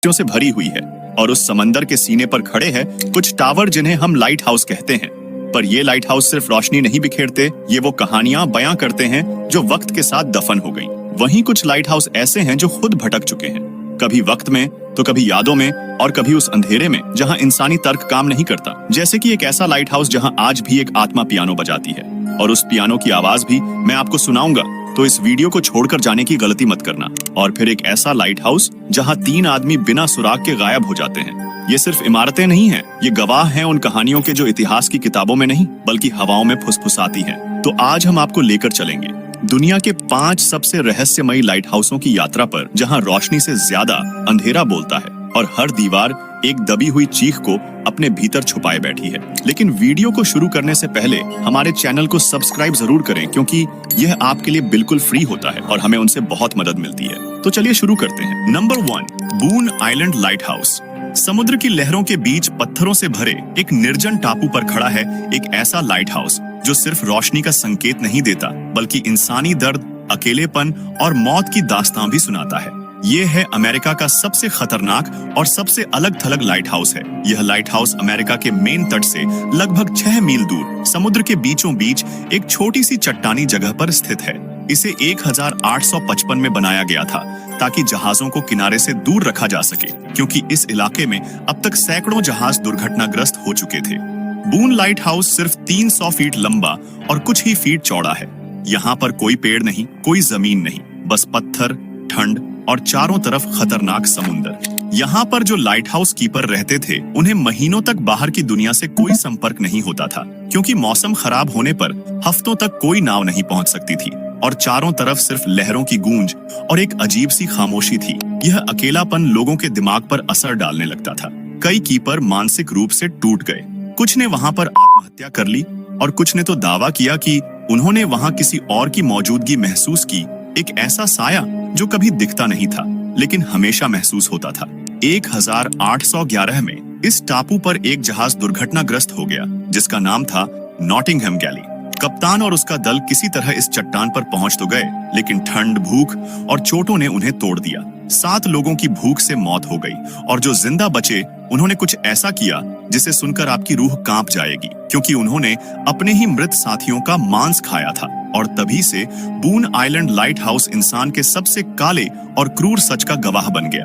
रोशनियों से भरी हुई है और उस समंदर के सीने पर खड़े हैं कुछ टावर जिन्हें हम लाइट हाउस कहते हैं। पर ये लाइट हाउस सिर्फ रोशनी नहीं बिखेरते, ये वो कहानियां बयां करते हैं जो वक्त के साथ दफन हो गईं। वहीं कुछ लाइट हाउस ऐसे हैं जो खुद भटक चुके हैं, कभी वक्त में तो कभी यादों में और कभी उस अंधेरे में जहां इंसानी तर्क काम नहीं करता। जैसे कि एक ऐसा लाइट हाउस जहां आज भी एक आत्मा पियानो बजाती है और उस पियानो की आवाज भी मैं आपको सुनाऊंगा, तो इस वीडियो को छोड़कर जाने की गलती मत करना। और फिर एक ऐसा लाइट हाउस जहां 3 आदमी बिना सुराग के गायब हो जाते हैं। ये सिर्फ इमारतें नहीं हैं, ये गवाह हैं उन कहानियों के जो इतिहास की किताबों में नहीं बल्कि हवाओं में फुसफुसाती हैं। तो आज हम आपको लेकर चलेंगे दुनिया के 5 सबसे रहस्यमयी लाइट हाउसों की यात्रा पर, जहां रोशनी से ज्यादा अंधेरा बोलता है और हर दीवार एक दबी हुई चीख को अपने भीतर छुपाए बैठी है। लेकिन वीडियो को शुरू करने से पहले हमारे चैनल को सब्सक्राइब जरूर करें, क्योंकि यह आपके लिए बिल्कुल फ्री होता है और हमें उनसे बहुत मदद मिलती है। तो चलिए शुरू करते हैं। नंबर 1, बून आइलैंड लाइट हाउस। समुद्र की लहरों के बीच पत्थरों से भरे एक निर्जन टापू पर खड़ा है एक ऐसा लाइट हाउस जो सिर्फ रोशनी का संकेत नहीं देता बल्कि इंसानी दर्द, अकेलेपन और मौत की दास्तां भी सुनाता है। ये है अमेरिका का सबसे खतरनाक और सबसे अलग थलग लाइट हाउस है। यह लाइट हाउस अमेरिका के मेन तट से लगभग 6 मील दूर समुद्र के बीचों बीच एक छोटी सी चट्टानी जगह पर स्थित है। इसे 1855 में बनाया गया था ताकि जहाजों को किनारे से दूर रखा जा सके, क्योंकि इस इलाके में अब तक सैकड़ों जहाज दुर्घटनाग्रस्त हो चुके थे। बून लाइट हाउस सिर्फ 300 फीट लंबा और कुछ ही फीट चौड़ा है। यहाँ पर कोई पेड़ नहीं, कोई जमीन नहीं, बस पत्थर, ठंड और चारों तरफ खतरनाक समुंदर। यहाँ पर जो लाइट हाउस कीपर रहते थे उन्हें महीनों तक बाहर की दुनिया से कोई संपर्क नहीं होता था, क्योंकि मौसम खराब होने पर हफ्तों तक कोई नाव नहीं पहुंच सकती थी और चारों तरफ सिर्फ लहरों की गूंज और एक अजीब सी खामोशी थी। यह अकेलापन लोगों के दिमाग पर असर डालने लगता था। कई कीपर मानसिक रूप से टूट गए, कुछ ने वहां पर आत्महत्या कर ली और कुछ ने तो दावा किया कि उन्होंने वहां किसी और की मौजूदगी महसूस की। एक ऐसा साया जो कभी दिखता नहीं था लेकिन हमेशा महसूस होता था। 1811 में इस टापू पर एक जहाज दुर्घटनाग्रस्त हो गया जिसका नाम था नॉटिंघम गैली। कप्तान और उसका दल किसी तरह इस चट्टान पर पहुंच तो गए, लेकिन ठंड, भूख और चोटों ने उन्हें तोड़ दिया। 7 लोगों की भूख से मौत हो गई और जो जिंदा बचे उन्होंने कुछ ऐसा किया जिसे सुनकर आपकी रूह कांप जाएगी, क्योंकि उन्होंने अपने ही मृत साथियों का मांस खाया था। और तभी से बून आइलैंड लाइट हाउस इंसान के सबसे काले और क्रूर सच का गवाह बन गया।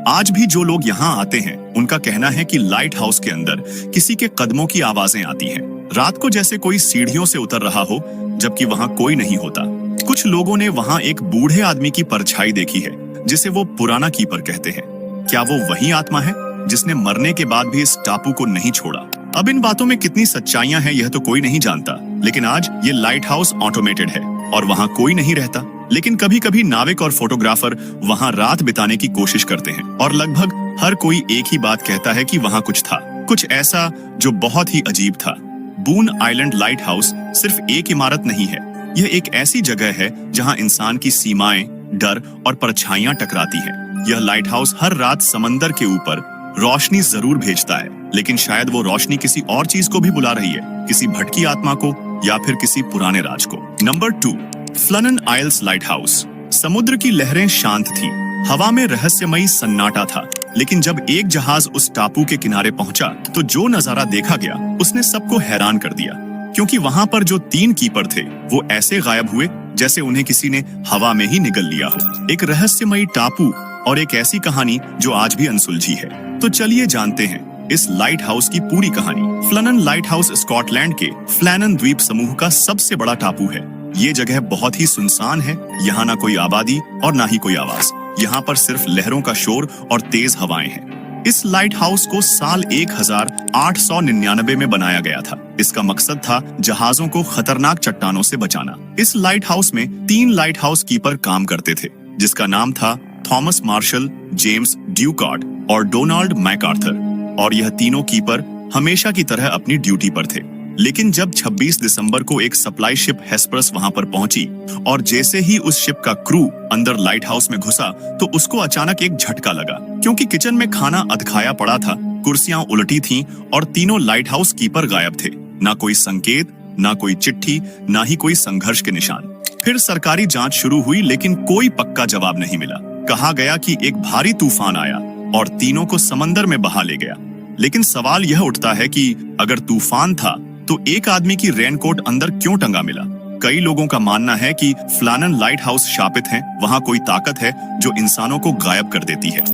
आज भी जो लोग यहाँ आते हैं उनका कहना है कि लाइट हाउस के अंदर किसी के कदमों की आवाजें आती हैं, रात को जैसे कोई सीढ़ियों से उतर रहा हो, जबकि वहाँ कोई नहीं होता। कुछ लोगों ने वहाँ एक बूढ़े आदमी की परछाई देखी है जिसे वो पुराना कीपर कहते हैं। क्या वो वही आत्मा है जिसने मरने के बाद भी इस टापू को नहीं छोड़ा? अब इन बातों में कितनी सच्चाइयां हैं यह तो कोई नहीं जानता, लेकिन आज ये लाइट हाउस ऑटोमेटेड है और वहाँ कोई नहीं रहता। लेकिन कभी कभी नाविक और फोटोग्राफर वहाँ रात बिताने की कोशिश करते हैं और लगभग हर कोई एक ही बात कहता है कि वहाँ कुछ था, कुछ ऐसा जो बहुत ही अजीब था। बून आइलैंड लाइट हाउस सिर्फ एक इमारत नहीं है, यह एक ऐसी जगह है जहाँ इंसान की सीमाएं, डर और परछाइयां टकराती हैं। यह लाइट हाउस हर रात समंदर के ऊपर रोशनी जरूर भेजता है, लेकिन शायद वो रोशनी किसी और चीज को भी बुला रही है, किसी भटकी आत्मा को या फिर किसी पुराने राज को। नंबर 2, फ्लनन आइल्स लाइट हाउस। समुद्र की लहरें शांत थी, हवा में रहस्यमयी सन्नाटा था, लेकिन जब एक जहाज उस टापू के किनारे पहुंचा तो जो नजारा देखा गया उसने सबको हैरान कर दिया, क्योंकि वहां पर जो 3 कीपर थे वो ऐसे गायब हुए जैसे उन्हें किसी ने हवा में ही निगल लिया हो। एक रहस्यमयी टापू और एक ऐसी कहानी जो आज भी अनसुलझी है। तो चलिए जानते हैं इस लाइट हाउस की पूरी कहानी। फ्लनन लाइट हाउस स्कॉटलैंड के फ्लैनन द्वीप समूह का सबसे बड़ा टापू है। ये जगह बहुत ही सुनसान है, यहाँ ना कोई आबादी और ना ही कोई आवाज। यहाँ पर सिर्फ लहरों का शोर और तेज हवाएं हैं। इस लाइट हाउस को साल 1899 में बनाया गया था। इसका मकसद था जहाजों को खतरनाक चट्टानों से बचाना। इस लाइट हाउस में 3 लाइट हाउस कीपर काम करते थे, जिसका नाम था थॉमस मार्शल, जेम्स ड्यूकार्ट और डोनाल्ड मैकआर्थर। और यह तीनों कीपर हमेशा की तरह अपनी ड्यूटी पर थे। लेकिन जब 26 दिसंबर को एक सप्लाई शिप हेस्परस वहां पर पहुंची और जैसे ही उस शिप का क्रू अंदर लाइट हाउस में घुसा तो उसको अचानक एक झटका लगा, क्योंकि किचन में खाना अधखाया पड़ा था, कुर्सियां उल्टी थीं और तीनों लाइट हाउस कीपर गायब थे। ना कोई संकेत, ना कोई चिट्ठी, ना ही कोई संघर्ष के निशान। फिर सरकारी जांच शुरू हुई, लेकिन कोई पक्का जवाब नहीं मिला। कहा गया कि एक भारी तूफान आया और तीनों को समंदर में बहा ले गया। लेकिन सवाल यह उठता है कि अगर तूफान था तो एक आदमी की रेनकोट अंदर क्यों टंगा मिला? कई लोगों का मानना है कि फ्लानन लाइट हाउस शापित है, वहां कोई ताकत है जो इंसानों को गायब कर देती है।